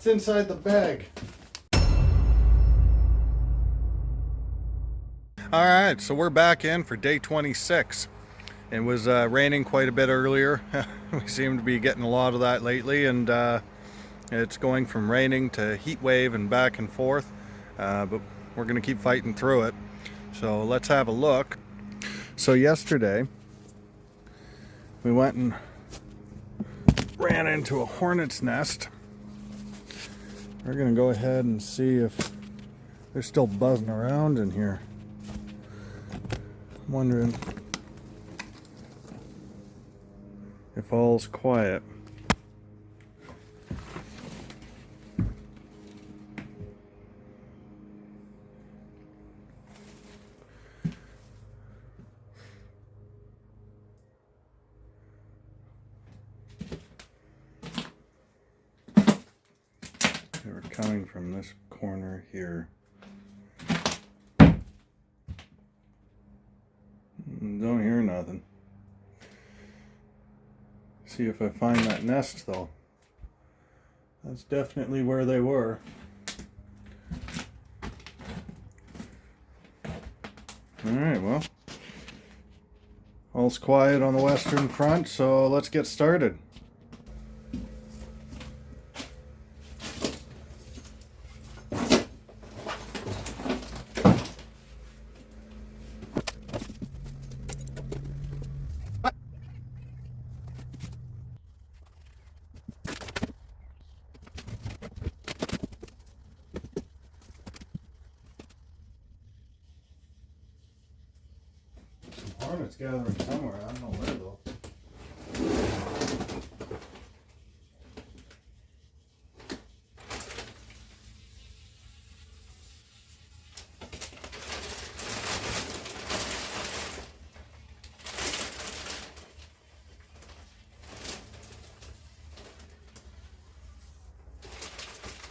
It's inside the bag. All right, so we're back in for day 26. It was raining quite a bit earlier. We seem to be getting a lot of that lately, and it's going from raining to heat wave and back and forth, but we're going to keep fighting through it. So let's have a look. So yesterday we went and ran into a hornet's nest. We're going to go ahead and see if they're still buzzing around in here. I'm wondering if all's quiet. They were coming from this corner here. Don't hear nothing. See if I find that nest though. That's definitely where they were. Alright, well, all's quiet on the western front, so let's get started. Hornets gathering somewhere, I don't know where though.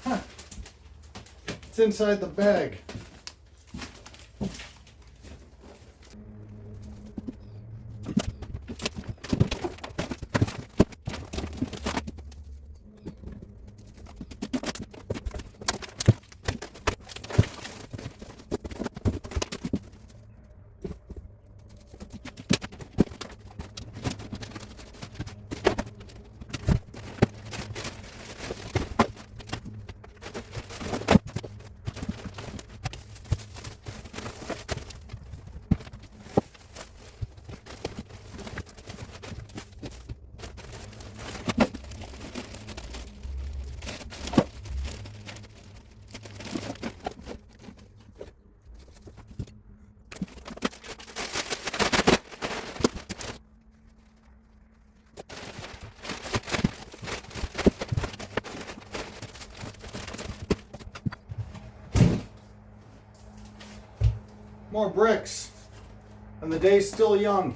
Huh. It's inside the bag. More bricks, and the day's still young.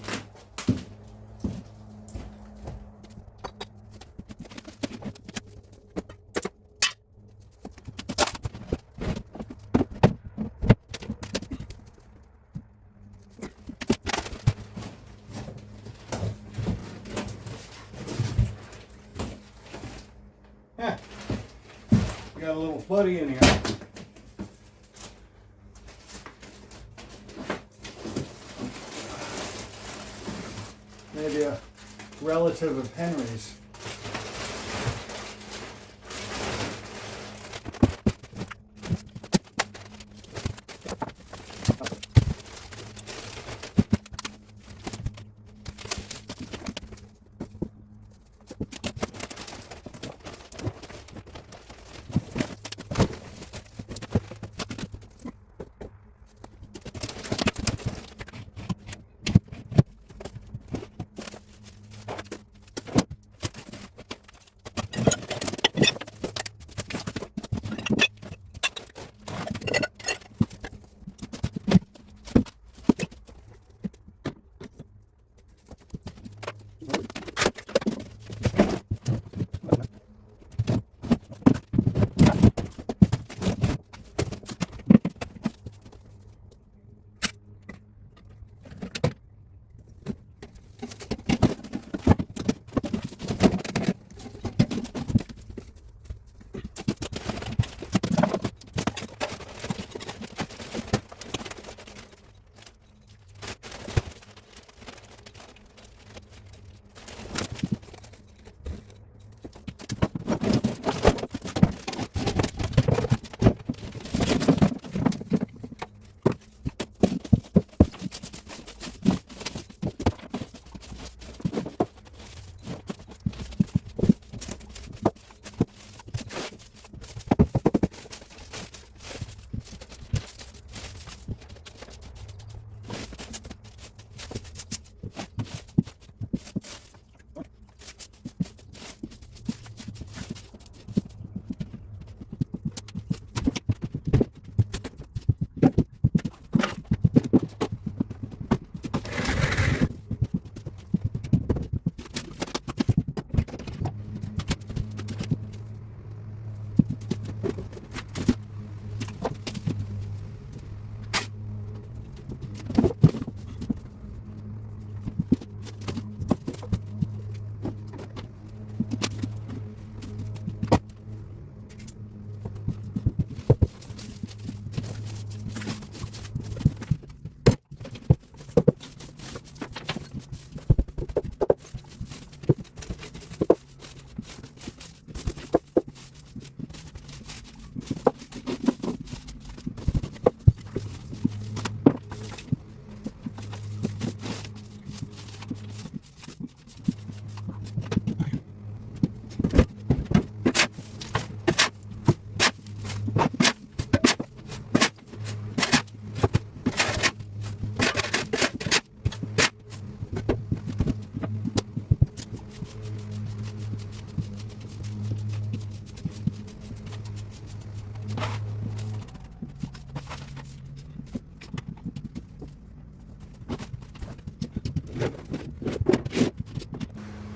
Yeah, we got a little buddy in here. Maybe a relative of Henry's.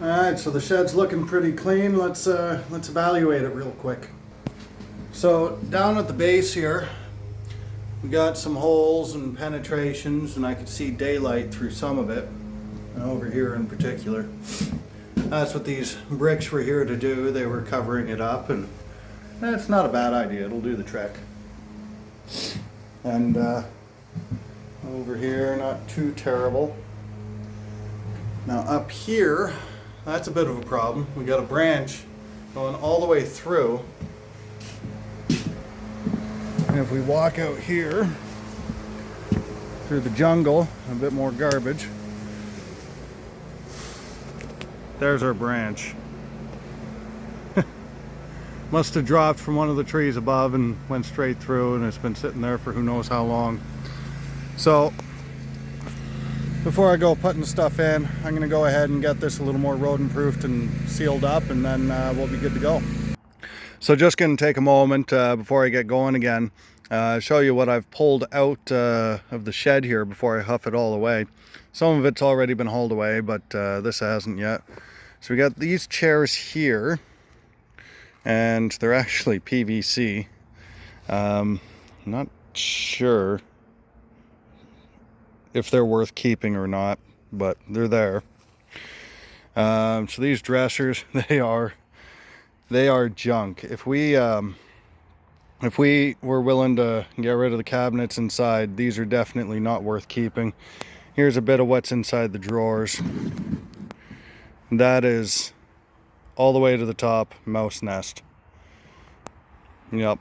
Alright, so the shed's looking pretty clean. Let's evaluate it real quick. So down at the base here, we got some holes and penetrations, and I could see daylight through some of it, and over here in particular. That's what these bricks were here to do. They were covering it up, and it's not a bad idea. It'll do the trick. And over here, not too terrible. Now up here, that's a bit of a problem. We got a branch going all the way through. And if we walk out here through the jungle, a bit more garbage. There's our branch. Must have dropped from one of the trees above and went straight through, and it's been sitting there for who knows how long. So before I go putting stuff in, I'm going to go ahead and get this a little more rodent proofed and sealed up, and then we'll be good to go. So just going to take a moment before I get going again, show you what I've pulled out of the shed here before I huff it all away. Some of it's already been hauled away, but this hasn't yet. So we got these chairs here, and they're actually PVC. Not sure if they're worth keeping or not, but they're there. So these dressers, they are junk. If we were willing to get rid of the cabinets inside, these are definitely not worth keeping. Here's a bit of what's inside the drawers. That is all the way to the top, mouse nest. Yep.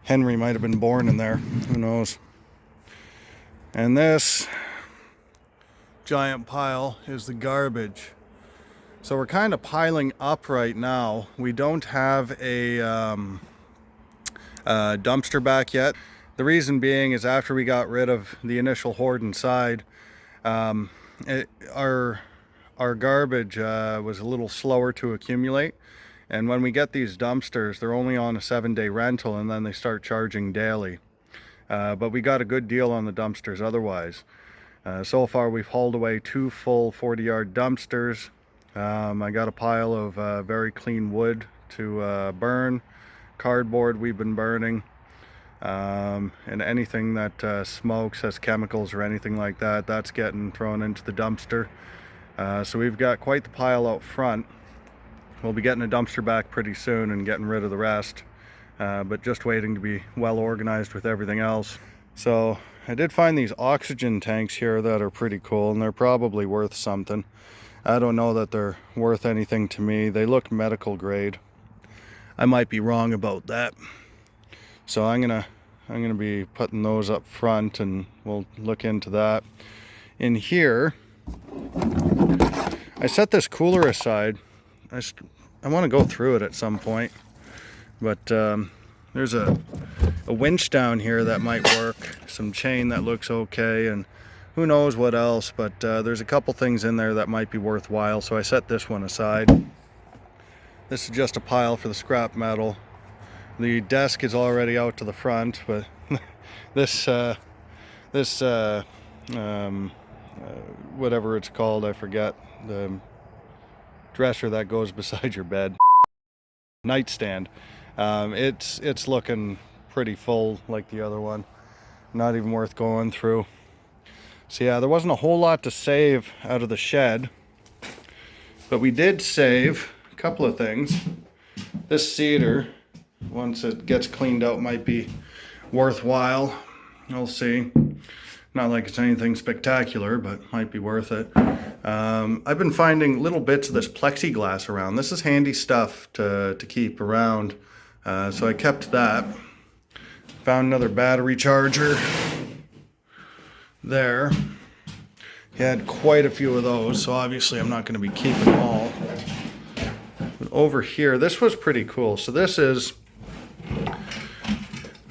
Henry might have been born in there, who knows. And this giant pile is the garbage. So we're kind of piling up right now. We don't have a dumpster back yet. The reason being is after we got rid of the initial hoard inside, our garbage was a little slower to accumulate. And when we get these dumpsters, they're only on a 7-day rental, and then they start charging daily. But we got a good deal on the dumpsters otherwise. So far we've hauled away 2 full 40-yard dumpsters. I got a pile of very clean wood to burn. Cardboard we've been burning. And anything that smokes, has chemicals or anything like that, that's getting thrown into the dumpster. So we've got quite the pile out front. We'll be getting a dumpster back pretty soon and getting rid of the rest. But just waiting to be well organized with everything else. So I did find these oxygen tanks here that are pretty cool, and they're probably worth something. I don't know that they're worth anything to me. They look medical grade. I might be wrong about that. So I'm gonna be putting those up front, and we'll look into that. In here, I set this cooler aside. I want to go through it at some point, but there's a winch down here that might work, some chain that looks okay, and who knows what else, but there's a couple things in there that might be worthwhile, so I set this one aside. This is just a pile for the scrap metal. The desk is already out to the front, but this whatever it's called, I forget, the dresser that goes beside your bed, nightstand, it's looking pretty full like the other one. Not even worth going through. So yeah, there wasn't a whole lot to save out of the shed, but we did save a couple of things. This cedar, once it gets cleaned out, might be worthwhile. We'll see. Not like it's anything spectacular, but might be worth it. I've been finding little bits of this plexiglass around. This is handy stuff to keep around. So I kept that. Found another battery charger there. He had quite a few of those, so obviously I'm not going to be keeping them all. But over here, this was pretty cool. So this is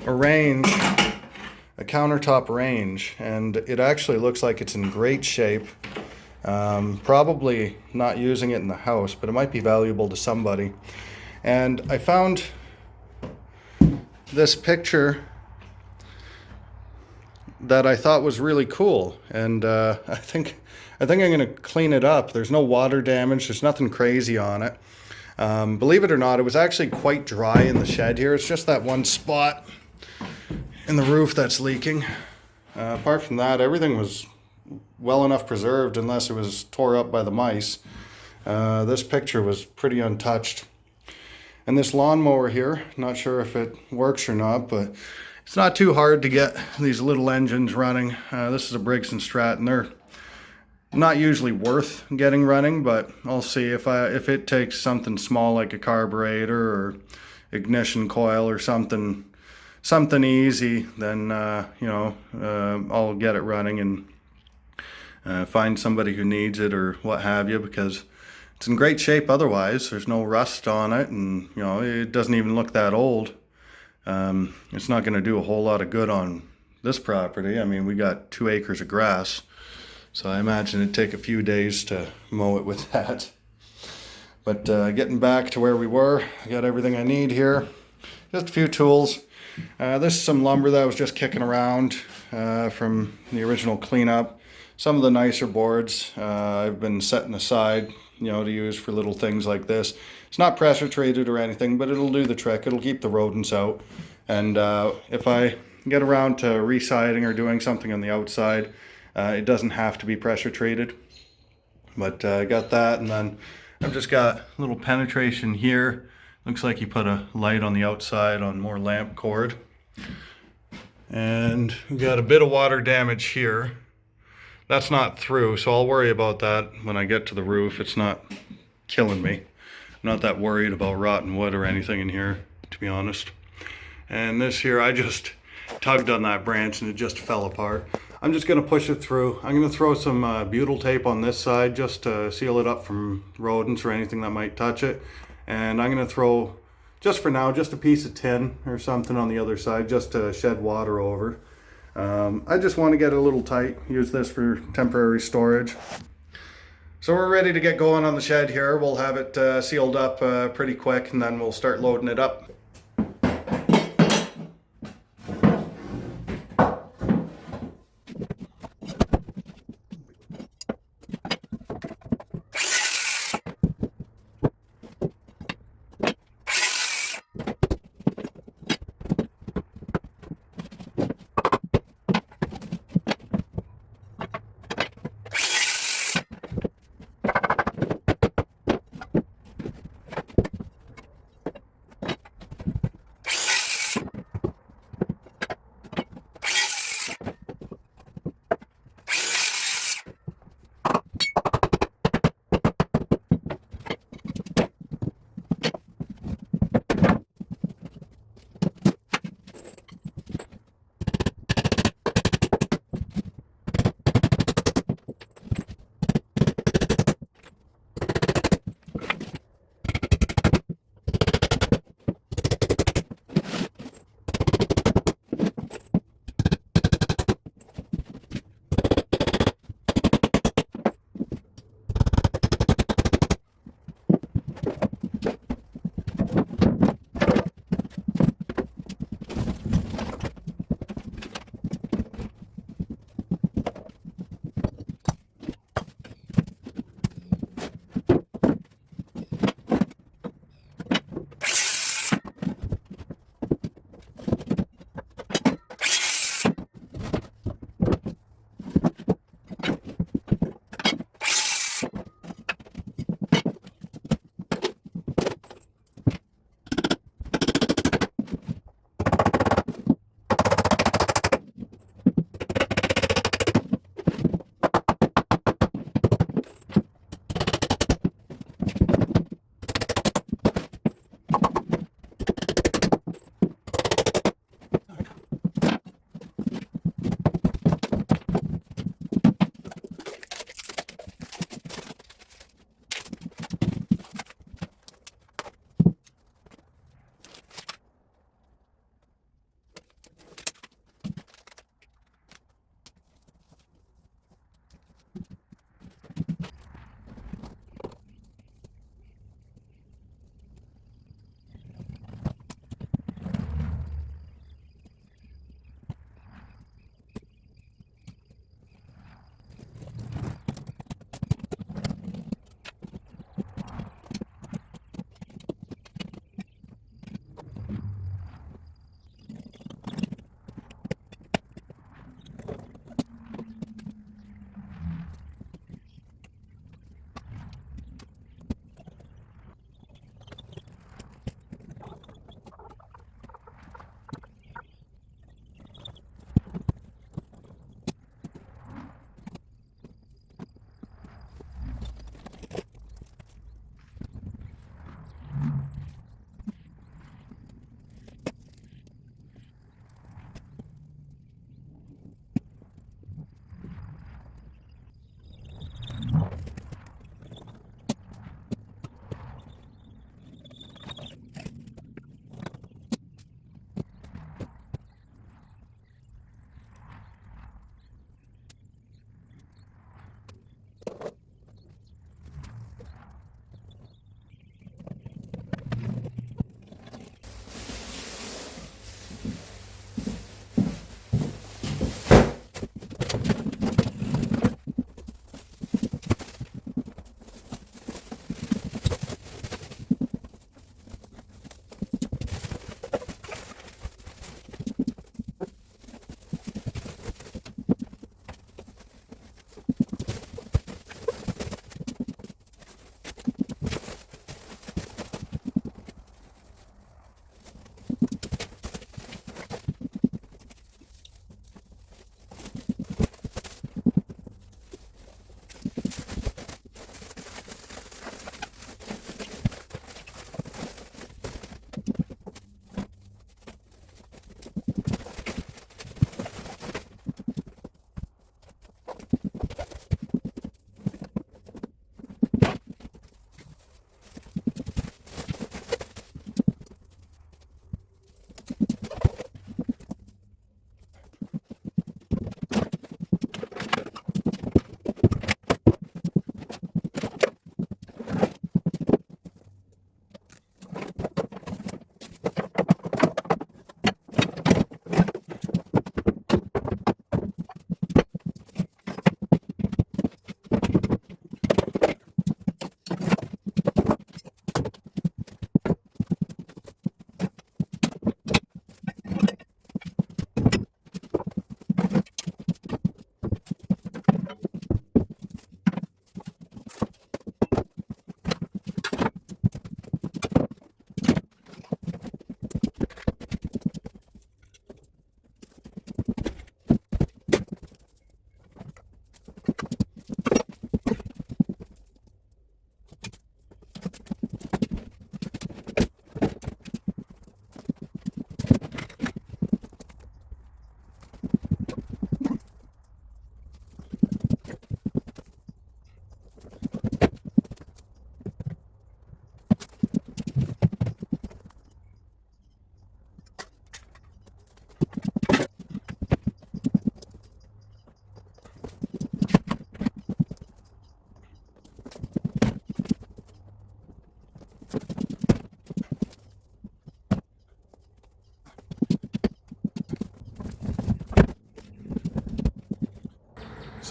a range, a countertop range, and it actually looks like it's in great shape. Probably not using it in the house, but it might be valuable to somebody. And I found this picture that I thought was really cool, and I think I'm going to clean it up. There's no water damage. There's nothing crazy on it. Believe it or not, it was actually quite dry in the shed here. It's just that one spot in the roof that's leaking. Apart from that, everything was well enough preserved unless it was tore up by the mice. This picture was pretty untouched. And this lawnmower here, not sure if it works or not, but it's not too hard to get these little engines running. This is a Briggs & Stratton. They're not usually worth getting running, but I'll see if it takes something small like a carburetor or ignition coil or something easy, then I'll get it running and find somebody who needs it or what have you, because it's in great shape otherwise. There's no rust on it, and it doesn't even look that old. It's not going to do a whole lot of good on this property. I mean, we got 2 acres of grass, so I imagine it'd take a few days to mow it with that. But getting back to where we were, I got everything I need here. Just a few tools. This is some lumber that was just kicking around from the original cleanup. Some of the nicer boards I've been setting aside, to use for little things like this. It's not pressure treated or anything, but it'll do the trick. It'll keep the rodents out. And if I get around to residing or doing something on the outside, it doesn't have to be pressure treated. But I got that, and then I've just got a little penetration here. Looks like you put a light on the outside on more lamp cord. And we got a bit of water damage here. That's not through, so I'll worry about that when I get to the roof. It's not killing me. I'm not that worried about rotten wood or anything in here, to be honest. And this here, I just tugged on that branch and it just fell apart. I'm just gonna push it through. I'm gonna throw some butyl tape on this side just to seal it up from rodents or anything that might touch it. And I'm gonna throw, just for now, just a piece of tin or something on the other side just to shed water over. I just want to get it a little tight, use this for temporary storage. So we're ready to get going on the shed here. We'll have it sealed up pretty quick, and then we'll start loading it up.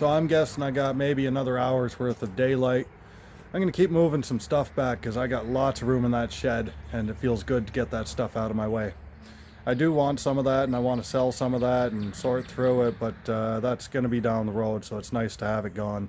So I'm guessing I got maybe another hour's worth of daylight. I'm gonna keep moving some stuff back because I got lots of room in that shed and it feels good to get that stuff out of my way. I do want some of that and I want to sell some of that and sort through it, but that's gonna be down the road, so it's nice to have it gone.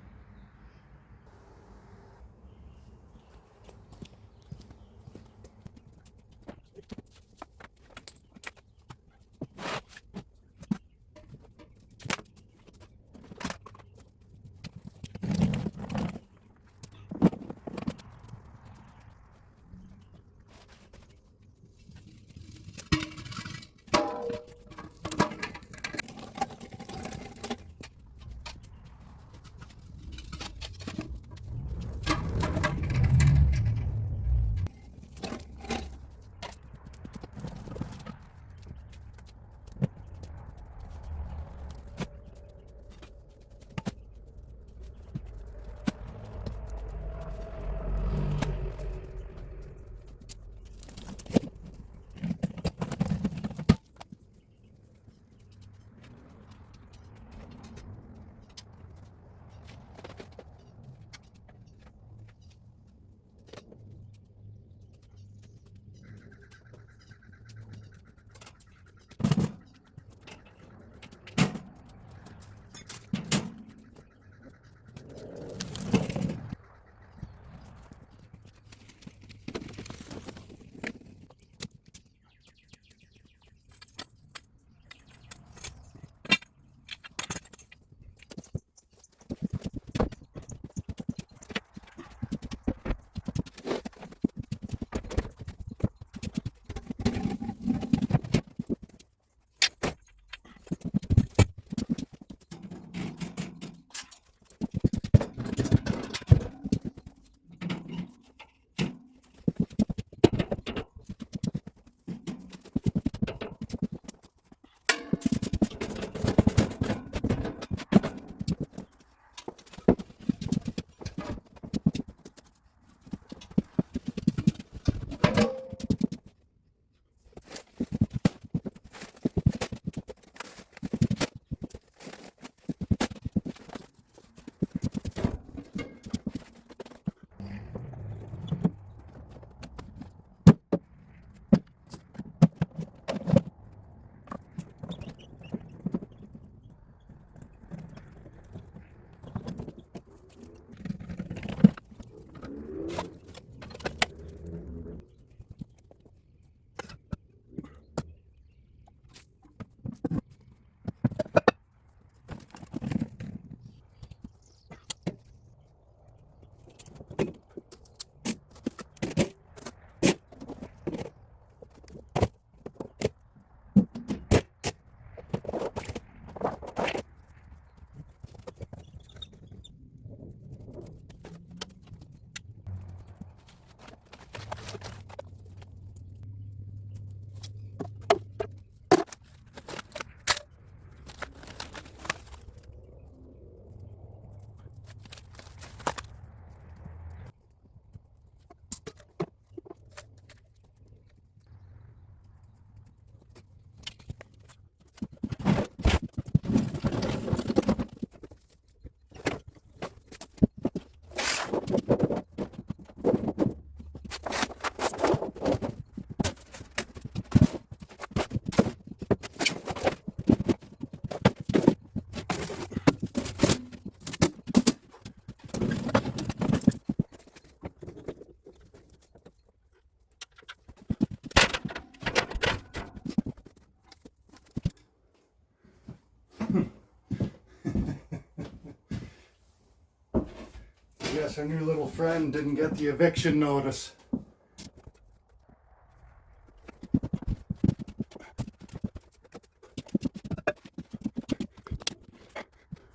Guess our new little friend didn't get the eviction notice.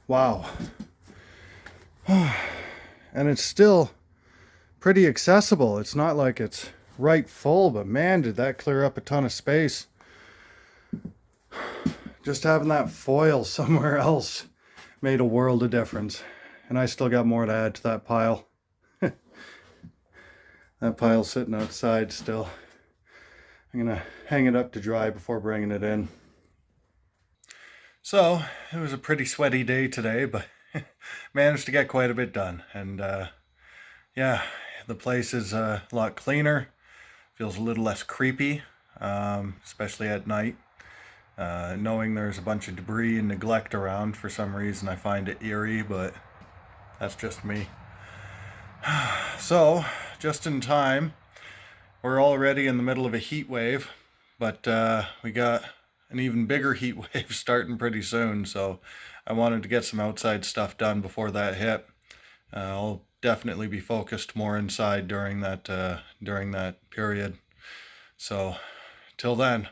Wow. And it's still pretty accessible. It's not like it's right full, but man, did that clear up a ton of space. Just having that foil somewhere else made a world of difference. And I still got more to add to that pile. That pile's sitting outside still. I'm gonna hang it up to dry before bringing it in. So, it was a pretty sweaty day today, but managed to get quite a bit done. And yeah, the place is a lot cleaner, feels a little less creepy, especially at night. Knowing there's a bunch of debris and neglect around, for some reason I find it eerie, but that's just me. So, just in time, we're already in the middle of a heat wave, but we got an even bigger heat wave starting pretty soon, so I wanted to get some outside stuff done before that hit. I'll definitely be focused more inside during that period. So, till then,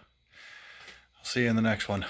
I'll see you in the next one.